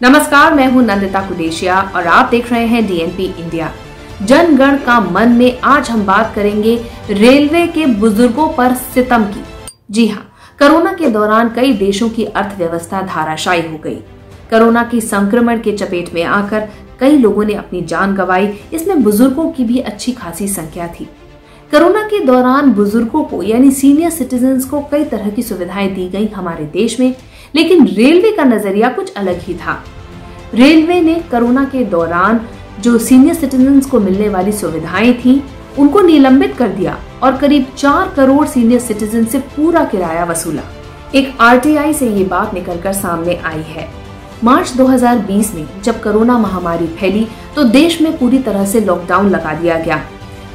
नमस्कार, मैं हूं नंदिता कुडेशिया और आप देख रहे हैं डीएनपी इंडिया। जनगण का मन में आज हम बात करेंगे रेलवे के बुजुर्गों पर सितम की। जी हां, कोरोना के दौरान कई देशों की अर्थव्यवस्था धाराशायी हो गई। कोरोना की संक्रमण के चपेट में आकर कई लोगों ने अपनी जान गंवाई, इसमें बुजुर्गों की भी अच्छी खासी संख्या थी। कोरोना के दौरान बुजुर्गों को यानी सीनियर सिटीजन्स को कई तरह की सुविधाएं दी गई हमारे देश में, लेकिन रेलवे का नजरिया कुछ अलग ही था। रेलवे ने कोरोना के दौरान जो सीनियर सिटीजन्स को मिलने वाली सुविधाएं थी उनको निलंबित कर दिया और करीब 4 करोड़ सीनियर सिटीजन से पूरा किराया वसूला। एक आरटीआई से ये बात निकलकर सामने आई है। मार्च 2020 में जब कोरोना महामारी फैली तो देश में पूरी तरह से लॉकडाउन लगा दिया गया।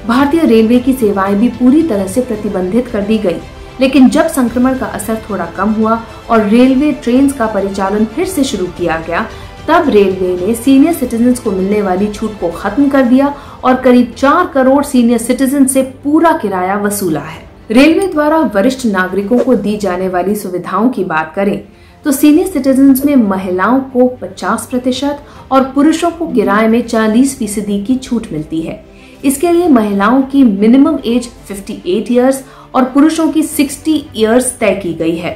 भारतीय रेलवे की सेवाएं भी पूरी तरह से प्रतिबंधित कर दी गई। लेकिन जब संक्रमण का असर थोड़ा कम हुआ और रेलवे ट्रेन का परिचालन फिर से शुरू किया गया, तब रेलवे ने सीनियर सिटीजन्स को मिलने वाली छूट को खत्म कर दिया और करीब 4 करोड़ सीनियर सिटीजन से पूरा किराया वसूला है। रेलवे द्वारा वरिष्ठ नागरिकों को दी जाने वाली सुविधाओं की बात करें तो सीनियर सिटीजन्स में महिलाओं को 50% और पुरुषों को किराए में 40% की छूट मिलती है। इसके लिए महिलाओं की मिनिमम एज 58 इयर्स और पुरुषों की 60 इयर्स तय की गई है।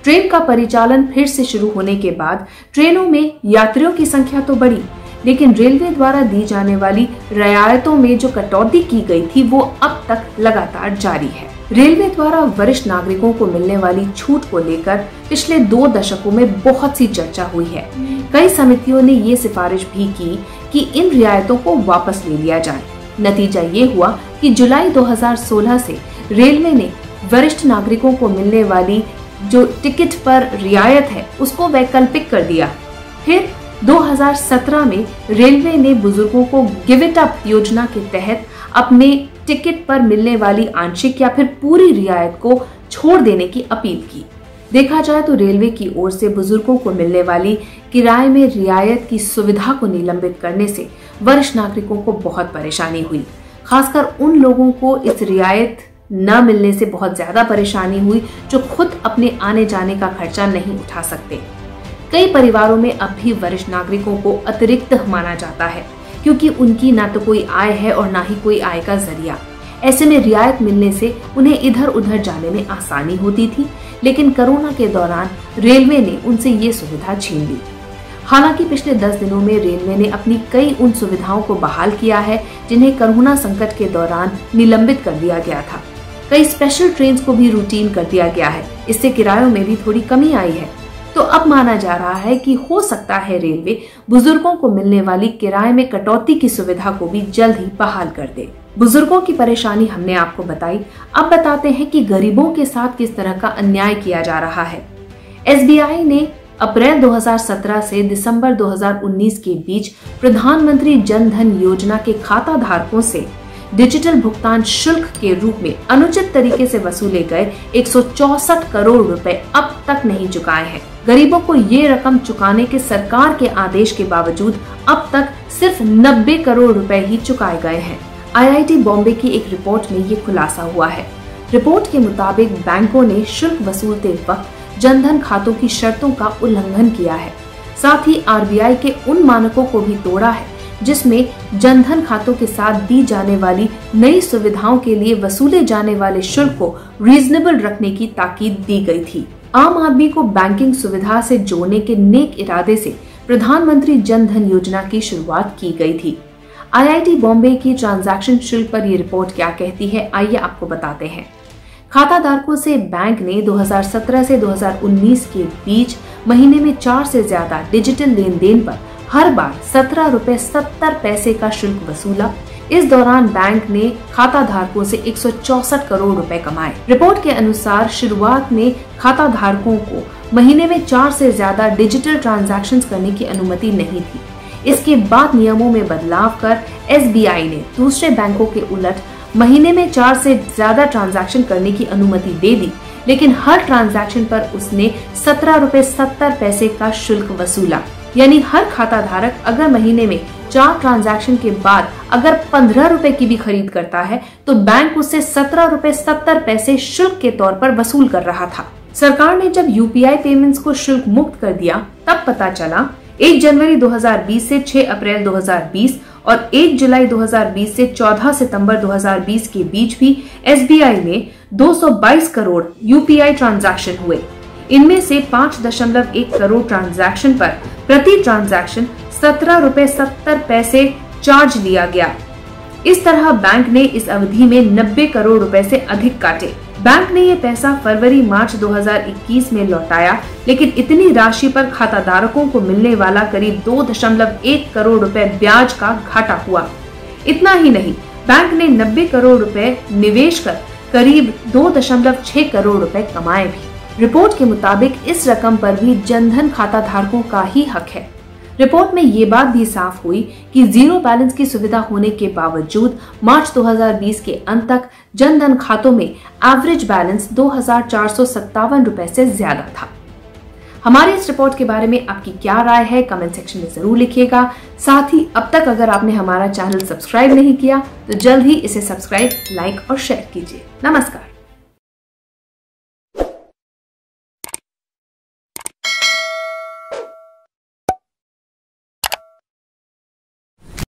ट्रेन का परिचालन फिर से शुरू होने के बाद ट्रेनों में यात्रियों की संख्या तो बढ़ी, लेकिन रेलवे द्वारा दी जाने वाली रियायतों में जो कटौती की गई थी वो अब तक लगातार जारी है। रेलवे द्वारा वरिष्ठ नागरिकों को मिलने वाली छूट को लेकर पिछले 2 दशकों में बहुत सी चर्चा हुई है। कई समितियों ने ये सिफारिश भी की कि इन रियायतों को वापस ले लिया जाए। नतीजा ये हुआ कि जुलाई 2016 से रेलवे ने वरिष्ठ नागरिकों को मिलने वाली जो टिकट पर रियायत है उसको वैकल्पिक कर दिया। फिर 2017 में रेलवे ने बुजुर्गों को गिव इट अप योजना के तहत अपने टिकट पर मिलने वाली आंशिक या फिर पूरी रियायत को छोड़ देने की अपील की। देखा जाए तो रेलवे की ओर से बुजुर्गों को मिलने वाली किराए में रियायत की सुविधा को निलंबित करने से वरिष्ठ नागरिकों को बहुत परेशानी हुई। खासकर उन लोगों को इस रियायत न मिलने से बहुत ज्यादा परेशानी हुई जो खुद अपने आने जाने का खर्चा नहीं उठा सकते। कई परिवारों में अब भी वरिष्ठ नागरिकों को अतिरिक्त माना जाता है क्योंकि उनकी ना तो कोई आय है और ना ही कोई आय का जरिया। ऐसे में रियायत मिलने से उन्हें इधर उधर जाने में आसानी होती थी, लेकिन कोरोना के दौरान रेलवे ने उनसे ये सुविधा छीन ली। हालांकि पिछले 10 दिनों में रेलवे ने अपनी कई उन सुविधाओं को बहाल किया है जिन्हें कोरोना संकट के दौरान निलंबित कर दिया गया था। कई स्पेशल ट्रेन को भी रूटीन कर दिया गया है। इससे किरायों में भी थोड़ी कमी आई है। तो अब माना जा रहा है कि हो सकता है रेलवे बुजुर्गों को मिलने वाली किराए में कटौती की सुविधा को भी जल्द ही बहाल कर दे। बुजुर्गों की परेशानी हमने आपको बताई। अब बताते हैं कि गरीबों के साथ किस तरह का अन्याय किया जा रहा है। एसबीआई ने अप्रैल 2017 से दिसंबर 2019 के बीच प्रधानमंत्री जन धन योजना के खाता धारकों से डिजिटल भुगतान शुल्क के रूप में अनुचित तरीके से वसूले गए 164 करोड़ रुपए अब तक नहीं चुकाए हैं। गरीबों को ये रकम चुकाने के सरकार के आदेश के बावजूद अब तक सिर्फ 90 करोड़ रुपए ही चुकाए गए हैं। आईआईटी बॉम्बे की एक रिपोर्ट में ये खुलासा हुआ है। रिपोर्ट के मुताबिक बैंकों ने शुल्क वसूलते वक्त जनधन खातों की शर्तों का उल्लंघन किया है। साथ ही आरबीआई के उन मानकों को भी तोड़ा है जिसमें जनधन खातों के साथ दी जाने वाली नई सुविधाओं के लिए वसूले जाने वाले शुल्क को रीजनेबल रखने की ताकीद दी गई थी। आम आदमी को बैंकिंग सुविधा से जोड़ने के नेक इरादे से प्रधानमंत्री जन धन योजना की शुरुआत की गई थी। आईआईटी बॉम्बे की ट्रांजैक्शन शुल्क पर ये रिपोर्ट क्या कहती है, आइए आपको बताते हैं। खाता धारकों से बैंक ने 2017 से 2019 के बीच महीने में 4 से ज्यादा डिजिटल लेन देन पर हर बार 17 रुपए 70 पैसे का शुल्क वसूला। इस दौरान बैंक ने खाता धारकों से 164 करोड़ रुपए कमाए। रिपोर्ट के अनुसार शुरुआत में खाता धारकों को महीने में 4 से ज्यादा डिजिटल ट्रांजैक्शंस करने की अनुमति नहीं थी। इसके बाद नियमों में बदलाव कर एसबीआई ने दूसरे बैंकों के उलट महीने में 4 से ज्यादा ट्रांजैक्शन करने की अनुमति दे दी, लेकिन हर ट्रांजैक्शन पर उसने 17 रुपए 70 पैसे का शुल्क वसूला। यानी हर खाता धारक अगर महीने में 4 ट्रांजैक्शन के बाद अगर 15 रुपए की भी खरीद करता है तो बैंक उससे 17 रुपए 70 पैसे शुल्क के तौर पर वसूल कर रहा था। सरकार ने जब यूपीआई पेमेंट्स को शुल्क मुक्त कर दिया तब पता चला 1 जनवरी 2020 से 6 अप्रैल 2020 और 1 जुलाई 2020 से 14 सितंबर 2020 के बीच भी SBI में 222 करोड़ UPI ट्रांजैक्शन हुए। इनमें से 5.1 करोड़ ट्रांजैक्शन पर प्रति ट्रांजैक्शन 17 रुपए 70 पैसे चार्ज लिया गया। इस तरह बैंक ने इस अवधि में 90 करोड़ रुपए से अधिक काटे। बैंक ने ये पैसा फरवरी-मार्च 2021 में लौटाया, लेकिन इतनी राशि पर खाताधारकों को मिलने वाला करीब 2.1 करोड़ रुपए ब्याज का घाटा हुआ। इतना ही नहीं, बैंक ने 90 करोड़ रुपए निवेश कर करीब 2.6 करोड़ रुपए कमाए भी। रिपोर्ट के मुताबिक इस रकम पर भी जनधन खाता धारकों का ही हक है। रिपोर्ट में ये बात भी साफ हुई कि जीरो बैलेंस की सुविधा होने के बावजूद मार्च 2020 के अंत तक जनधन खातों में एवरेज बैलेंस 2,457 रुपए से ज्यादा था। हमारी इस रिपोर्ट के बारे में आपकी क्या राय है, कमेंट सेक्शन में जरूर लिखिएगा। साथ ही अब तक अगर आपने हमारा चैनल सब्सक्राइब नहीं किया तो जल्द ही इसे सब्सक्राइब, लाइक और शेयर कीजिए। नमस्कार।